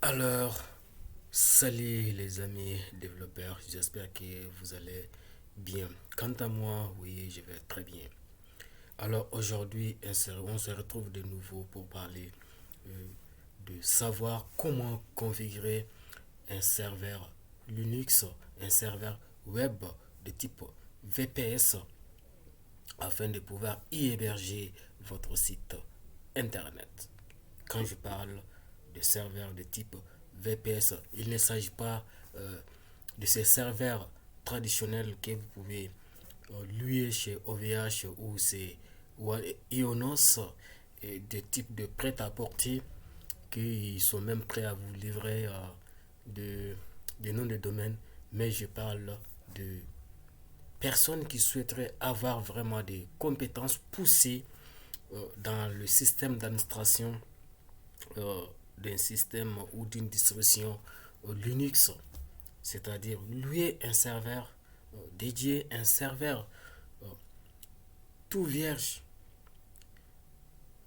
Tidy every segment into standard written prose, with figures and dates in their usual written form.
Alors, salut les amis développeurs, j'espère que vous allez bien. Quant à moi, oui, je vais très bien. Alors aujourd'hui, on se retrouve de nouveau pour parler euh, de savoir comment configurer un serveur Linux, un serveur web de type VPS afin de pouvoir y héberger votre site internet. Quand je parle de serveurs de type VPS, il ne s'agit pas de ces serveurs traditionnels que vous pouvez louer chez OVH ou Ionos, et de type de prêt-à-porter qui sont même prêts à vous livrer de, des noms de domaine, mais je parle de personnes qui souhaiteraient avoir vraiment des compétences poussées dans le système d'administration euh, d'un système ou d'une distribution Linux, c'est-à-dire louer un serveur dédié, un serveur euh, tout vierge,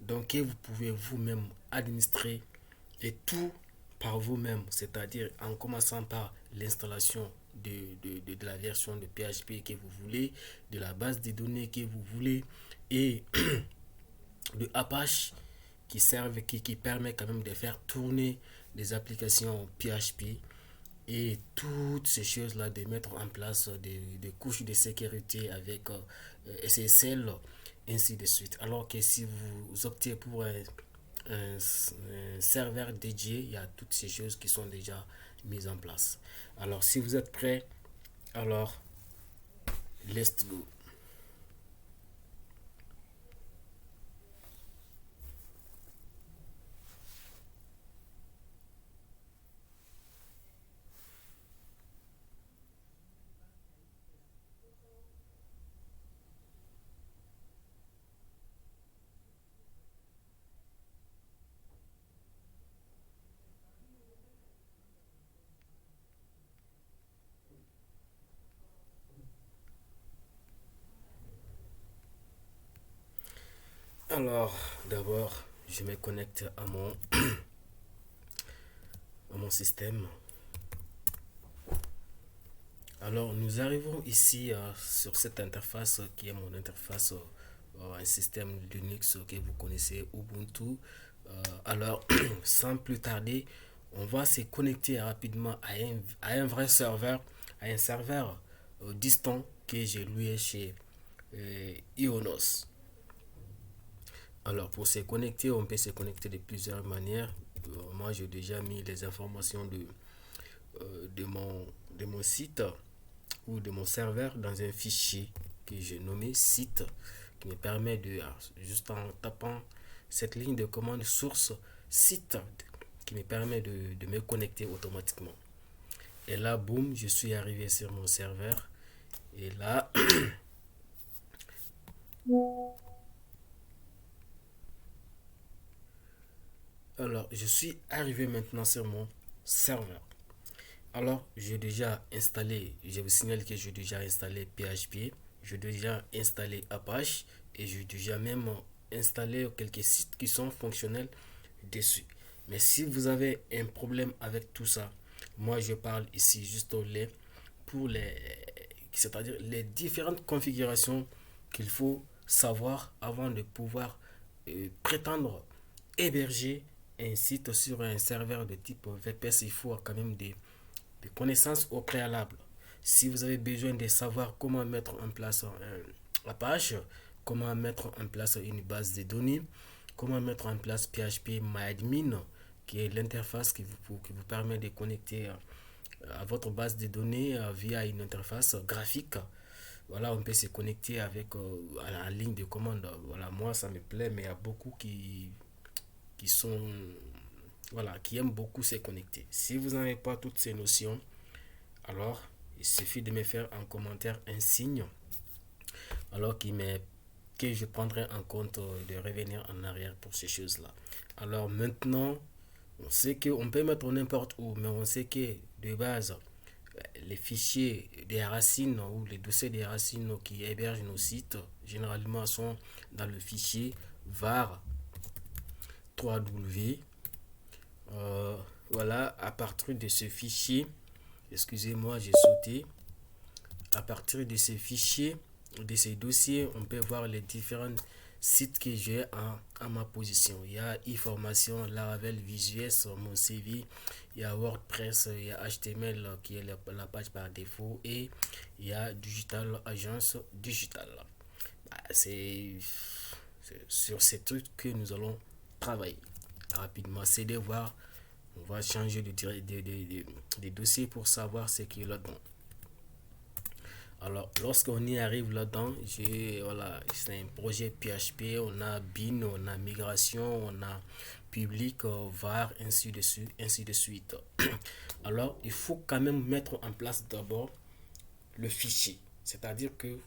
donc que vous pouvez vous-même administrer et tout par vous-même, c'est-à-dire en commençant par l'installation de la version de PHP que vous voulez, de la base de données que vous voulez et de Apache qui permet quand même de faire tourner des applications PHP et toutes ces choses-là, de mettre en place des couches de sécurité avec SSL, ainsi de suite. Alors que si vous optez pour un serveur dédié, il y a toutes ces choses qui sont déjà mises en place. Alors, si vous êtes prêts, alors, let's go. Alors, d'abord, je me connecte à mon système. Alors, nous arrivons ici sur cette interface qui est mon interface, un système Linux que vous connaissez, Ubuntu. Alors, sans plus tarder, on va se connecter rapidement à un vrai serveur, à un serveur distant que j'ai loué chez Ionos. Alors, pour se connecter, on peut se connecter de plusieurs manières. Moi, j'ai déjà mis les informations de mon site ou de mon serveur dans un fichier que j'ai nommé site, qui me permet de, juste en tapant cette ligne de commande source site, qui me permet de me connecter automatiquement. Et là, boum, je suis arrivé sur mon serveur. Et là, alors, je suis arrivé maintenant sur mon serveur. Alors, j'ai déjà installé, je vous signale que j'ai déjà installé PHP, j'ai déjà installé Apache et j'ai déjà même installé quelques sites qui sont fonctionnels dessus. Mais si vous avez un problème avec tout ça, moi je parle ici juste pour les, c'est-à-dire les différentes configurations qu'il faut savoir avant de pouvoir prétendre héberger un site sur un serveur de type VPS. Il faut quand même des connaissances au préalable. Si vous avez besoin de savoir comment mettre en place la page, comment mettre en place une base de données, comment mettre en place PHP qui est l'interface qui vous permet de connecter à votre base de données via une interface graphique. Voilà, on peut se connecter avec à la ligne de commande. Voilà, moi ça me plaît, mais il y a beaucoup qui sont voilà, qui aiment beaucoup se connecter. Si vous n'avez pas toutes ces notions, alors il suffit de me faire en commentaire un signe, alors que je prendrai en compte de revenir en arrière pour ces choses-là. Alors maintenant, on sait qu'on peut mettre n'importe où, mais on sait que de base, les fichiers des racines ou les dossiers des racines qui hébergent nos sites, généralement sont dans le fichier var 3w Voilà, à partir de ce fichier, excusez-moi, j'ai sauté. À partir de ces fichiers, de ces dossiers, on peut voir les différents sites que j'ai à ma position. Il y a e-formation, Laravel, Vue.js, mon CV, il y a WordPress, il y a HTML qui est la page par défaut et il y a Digital Agence Digital. C'est sur ces trucs que nous allons travailler rapidement. C'est de voir, on va changer de dossier pour savoir ce qui est là-dedans. Alors, lorsqu'on y arrive là-dedans, voilà, c'est un projet PHP, on a bin, on a migration, on a public, var, ainsi de suite. Alors, il faut quand même mettre en place d'abord le fichier. C'est-à-dire que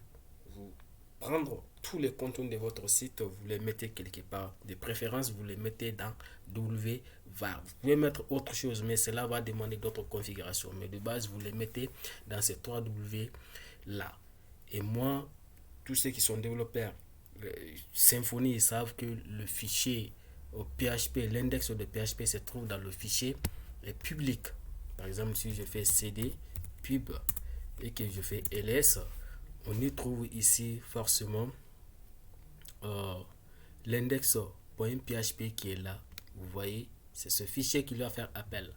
vous prendre tous les contenus de votre site, vous les mettez quelque part. De préférence, vous les mettez dans wvar. Vous pouvez mettre autre chose, mais cela va demander d'autres configurations. Mais de base, vous les mettez dans ces 3W là. Et moi, tous ceux qui sont développeurs Symfony, ils savent que le fichier au PHP, l'index de PHP se trouve dans le fichier public. Par exemple, si je fais cd pub et que je fais ls, on y trouve ici forcément l'index.php qui est là. Vous voyez, c'est ce fichier qui doit faire appel.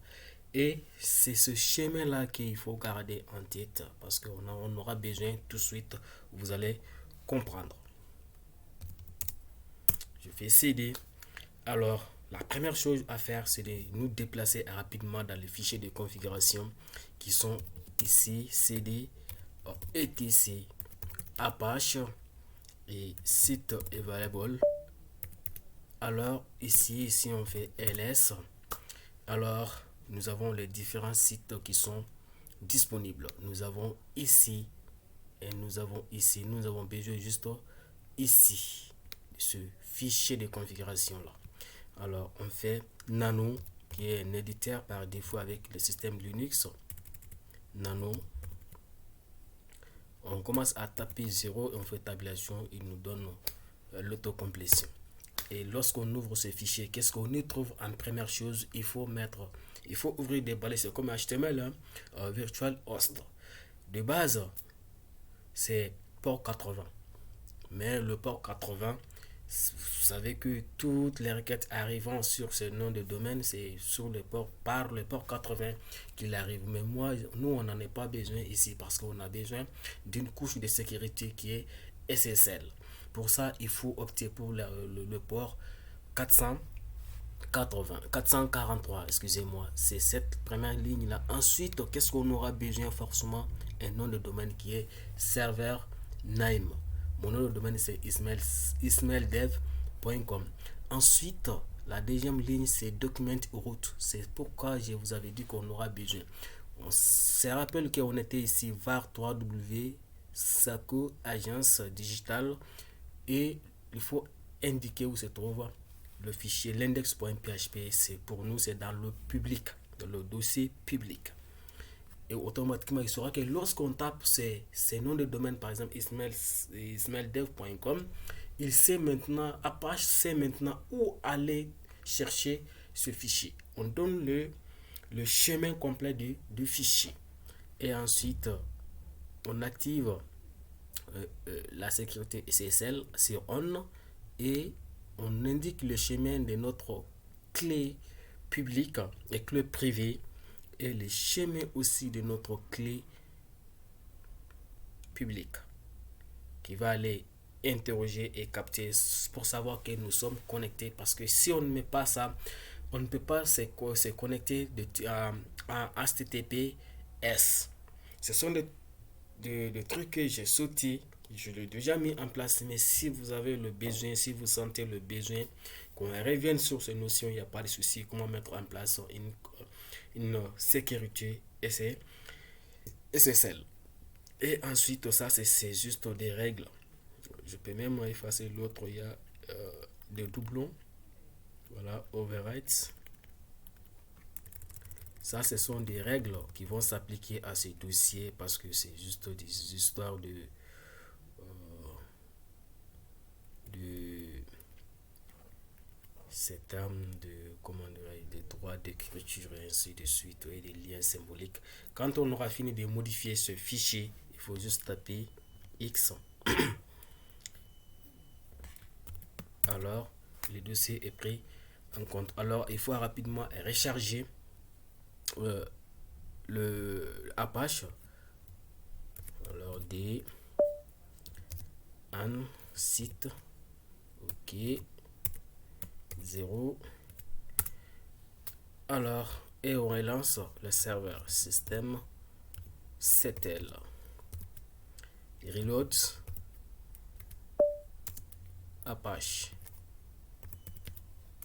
Et c'est ce chemin-là qu'il faut garder en tête parce qu'on aura besoin tout de suite. Vous allez comprendre. Je fais cd. Alors, la première chose à faire, c'est de nous déplacer rapidement dans les fichiers de configuration qui sont ici, cd, etc, apache et site available. Alors, ici on fait ls. Alors, nous avons les différents sites qui sont disponibles. Nous avons ici et nous avons ici. Nous avons besoin juste ici ce fichier de configuration là. Alors, on fait nano qui est un éditeur par défaut avec le système Linux. Nano. On commence à taper 0 et on fait tabulation. Il nous donne l'autocomplétion. Et lorsqu'on ouvre ce fichier, qu'est-ce qu'on y trouve en première chose? Il faut ouvrir des balais, c'est comme HTML, virtual host. De base, c'est port 80. Mais le port 80, vous savez que toutes les requêtes arrivant sur ce nom de domaine, c'est sur le port, par le port 80 qu'il arrive. Mais nous, on n'en a pas besoin ici parce qu'on a besoin d'une couche de sécurité qui est SSL. Pour ça, il faut opter pour le port 443, excusez-moi. C'est cette première ligne là. Ensuite, qu'est-ce qu'on aura besoin? Forcément un nom de domaine qui est serveur name. Mon nom de domaine c'est ismaildev.com. Ensuite, la deuxième ligne c'est document root. C'est pourquoi je vous avais dit qu'on aura besoin. On se rappelle qu'on était ici var 3w saco agence digitale et il faut indiquer où se trouve le fichier l'index.php. C'est pour nous, c'est dans le public, dans le dossier public. Et automatiquement, il saura que lorsqu'on tape ces noms de domaine, par exemple ismaildev.com, il sait maintenant, Apache sait maintenant où aller chercher ce fichier. On donne le chemin complet du fichier. Et ensuite, on active la sécurité SSL sur on et on indique le chemin de notre clé publique et clé privée et le chemin aussi de notre clé publique qui va aller interroger et capter pour savoir que nous sommes connectés, parce que si on ne met pas ça, on ne peut pas se connecter à HTTPS. Ce sont des trucs que j'ai sauté. Je l'ai déjà mis en place, mais si vous avez le besoin, si vous sentez le besoin qu'on revienne sur ces notions, il n'y a pas de souci. Comment mettre en place une sécurité SSL. Et ensuite, ça, c'est juste des règles. Je peux même effacer l'autre. Il y a des doublons. Voilà, overrides. Ça, ce sont des règles qui vont s'appliquer à ces dossiers parce que c'est juste des histoires de ces termes de, comment dirais-je, de droits d'écriture et ainsi de suite et des liens symboliques. Quand on aura fini de modifier ce fichier, il faut juste taper X. Alors, le dossier est pris en compte. Alors, il faut rapidement recharger le Apache. Alors, D, an, site, ok, 0. Alors, et on relance le serveur système 7L. Reload Apache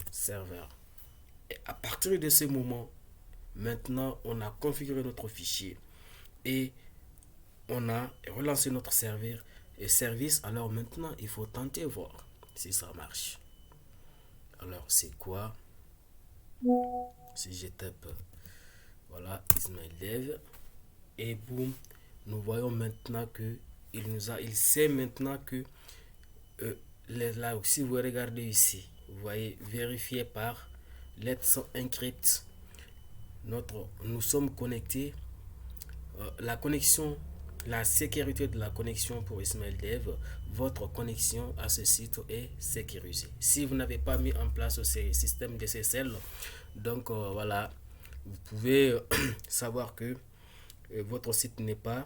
serveur. Et à partir de ce moment, maintenant, on a configuré notre fichier et on a relancé notre serveur et service. Alors maintenant, il faut tenter voir si ça marche. Alors, c'est quoi? Si je tape, voilà, Ismail Dev, et boum, nous voyons maintenant que il sait maintenant que là, si vous regardez ici, vous voyez, vérifié par Let's Encrypt, nous sommes connectés. La connexion, la sécurité de la connexion pour Ismail Dev, votre connexion à ce site est sécurisée. Si vous n'avez pas mis en place ces systèmes DSL, donc voilà, vous pouvez savoir que votre site n'est pas,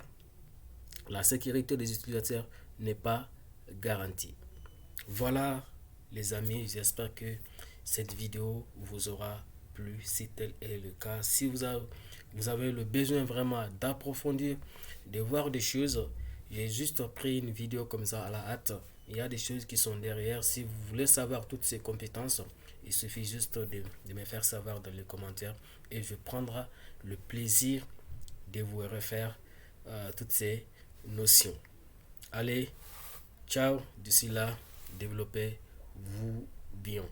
la sécurité des utilisateurs n'est pas garantie. Voilà les amis, j'espère que cette vidéo vous aura plu. Si tel est le cas, si vous avez le besoin vraiment d'approfondir, de voir des choses, j'ai juste pris une vidéo comme ça à la hâte. Il y a des choses qui sont derrière. Si vous voulez savoir toutes ces compétences, il suffit juste de me faire savoir dans les commentaires et je prendrai le plaisir de vous refaire toutes ces notions. Allez, ciao, d'ici là, développez-vous bien.